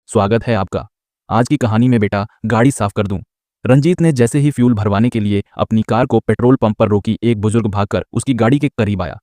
स्वागत है आपका। आज की कहानी में बेटा गाड़ी साफ कर दूं। रंजीत ने जैसे ही फ्यूल भरवाने के लिए अपनी कार को पेट्रोल पंप पर रोकी, एक बुजुर्ग भागकर उसकी गाड़ी के करीब आया।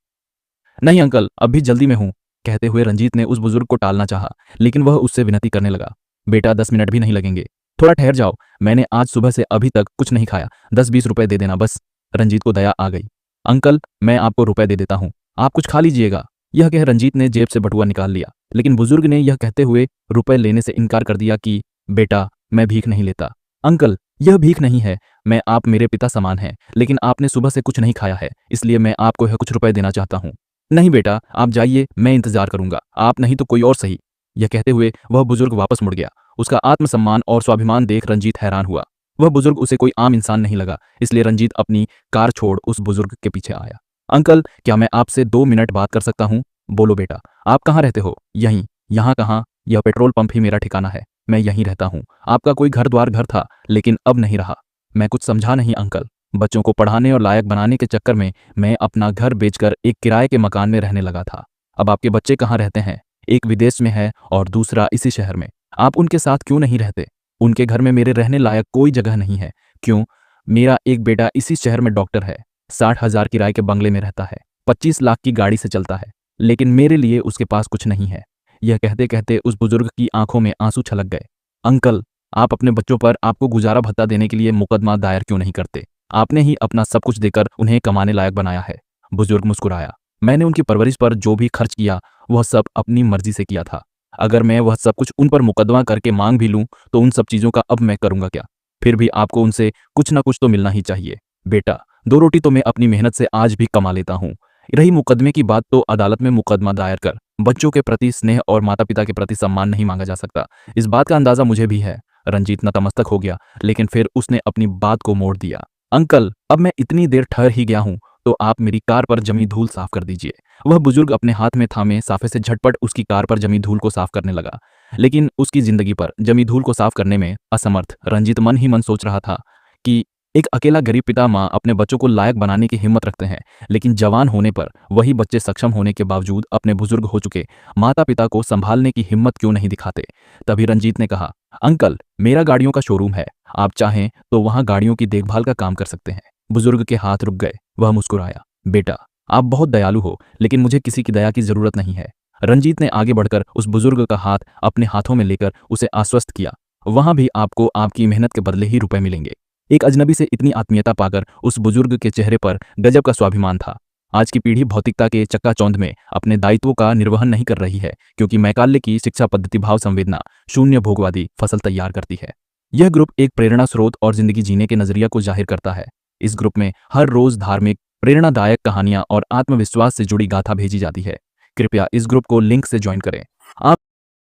नहीं अंकल, अब भी जल्दी में हूं, कहते हुए रंजीत ने उस बुजुर्ग को टालना चाहा, लेकिन वह उससे विनती करने लगा। बेटा 10 मिनट भी नहीं लगेंगे, थोड़ा ठहर जाओ, मैंने आज सुबह से अभी तक कुछ नहीं खाया, 10-20 रुपए दे देना बस। रंजीत को दया आ गई। अंकल, मैं आपको रुपए दे देता हूँ, आप कुछ खा लीजिएगा। यह कह रंजीत ने जेब से बटुआ निकाल लिया, लेकिन बुजुर्ग ने यह कहते हुए रुपए लेने से इनकार कर दिया कि बेटा, मैं भीख नहीं लेता। अंकल, यह भीख नहीं है, मैं आप मेरे पिता समान हैं, लेकिन आपने सुबह से कुछ नहीं खाया है, इसलिए मैं आपको यह कुछ रुपए देना चाहता हूँ। नहीं बेटा, आप जाइए, मैं इंतजार करूंगा, आप नहीं तो कोई और सही। यह कहते हुए वह बुजुर्ग वापस मुड़ गया। उसका आत्मसम्मान और स्वाभिमान देख रंजीत हैरान हुआ। वह बुजुर्ग उसे कोई आम इंसान नहीं लगा, इसलिए रंजीत अपनी कार छोड़ उस बुजुर्ग के पीछे आया। अंकल, क्या मैं आपसे 2 मिनट बात कर सकता हूँ? बोलो बेटा, आप कहाँ रहते हो? यहीं। यहाँ कहाँ, यह पेट्रोल पंप ही मेरा ठिकाना है, मैं यहीं रहता हूँ। आपका कोई घर द्वार घर था, लेकिन अब नहीं रहा। मैं कुछ समझा नहीं अंकल, बच्चों को पढ़ाने और लायक बनाने के चक्कर में मैं अपना घर बेचकर एक किराए के मकान में रहने लगा था। अब आपके बच्चे कहाँ रहते हैं? एक विदेश में है और दूसरा इसी शहर में। आप उनके साथ क्यों नहीं रहते? उनके घर में मेरे रहने लायक कोई जगह नहीं है। क्यों? मेरा एक बेटा इसी शहर में डॉक्टर है, 60,000 किराए के बंगले में रहता है, 25 लाख की गाड़ी से चलता है, लेकिन मेरे लिए उसके पास कुछ नहीं है। यह कहते कहते उस बुजुर्ग की आंखों में आंसू छलक गए। अंकल, आप अपने बच्चों पर आपको गुजारा भत्ता देने के लिए मुकदमा दायर क्यों नहीं करते? आपने ही अपना सब कुछ देकर उन्हें कमाने लायक बनाया है। बुजुर्ग मुस्कुराया। मैंने उनकी परवरिश पर जो भी खर्च किया वह सब अपनी मर्जी से किया था। अगर मैं वह सब कुछ उन पर मुकदमा करके मांग भी लूं तो उन सब चीजों का अब मैं करूंगा क्या? फिर भी आपको उनसे कुछ ना कुछ तो मिलना ही चाहिए। बेटा, 2 रोटी तो मैं अपनी मेहनत से आज भी कमा लेता हूँ। रही मुकदमे की बात, तो अदालत में मुकदमा दायर कर बच्चों के प्रति स्नेह और माता पिता के प्रति सम्मान नहीं मांगा जा सकता। इस बात का अंदाजा मुझे भी है। रंजीत नतमस्तक हो गया, लेकिन फिर उसने अपनी बात को मोड़ दिया। अंकल, अब मैं इतनी देर ठहर ही गया हूं, तो आप मेरी कार पर जमी धूल साफ कर दीजिए। वह बुजुर्ग अपने हाथ में थामे साफे से झटपट उसकी कार पर जमी धूल को साफ करने लगा, लेकिन उसकी जिंदगी पर जमी धूल को साफ करने में असमर्थ रंजीत मन ही मन सोच रहा था कि एक अकेला गरीब पिता माँ अपने बच्चों को लायक बनाने की हिम्मत रखते हैं, लेकिन जवान होने पर वही बच्चे सक्षम होने के बावजूद अपने बुजुर्ग हो चुके माता पिता को संभालने की हिम्मत क्यों नहीं दिखाते। तभी रंजीत ने कहा, अंकल, मेरा गाड़ियों का शोरूम है, आप चाहें तो वहां गाड़ियों की देखभाल का काम कर सकते हैं। बुजुर्ग के हाथ रुक गए। वह मुस्कुराया। बेटा, आप बहुत दयालु हो, लेकिन मुझे किसी की दया की जरूरत नहीं है। रंजीत ने आगे बढ़कर उस बुजुर्ग का हाथ अपने हाथों में लेकर उसे आश्वस्त किया। वहां भी आपको आपकी मेहनत के बदले ही रुपए मिलेंगे। एक अजनबी से इतनी आत्मीयता पाकर उस बुजुर्ग के चेहरे पर गजब का स्वाभिमान था। आज की पीढ़ी भौतिकता के चक्काचौंध में अपने दायित्वों का निर्वहन नहीं कर रही है, क्योंकि मैकाले की शिक्षा पद्धति भाव संवेदना शून्य भोगवादी फसल तैयार करती है। यह ग्रुप एक प्रेरणा स्रोत और जिंदगी जीने के नजरिया को जाहिर करता है। इस ग्रुप में हर रोज धार्मिक, प्रेरणादायक कहानियां और आत्मविश्वास से जुड़ी गाथा भेजी जाती है। कृपया इस ग्रुप को लिंक से ज्वाइन करें। आप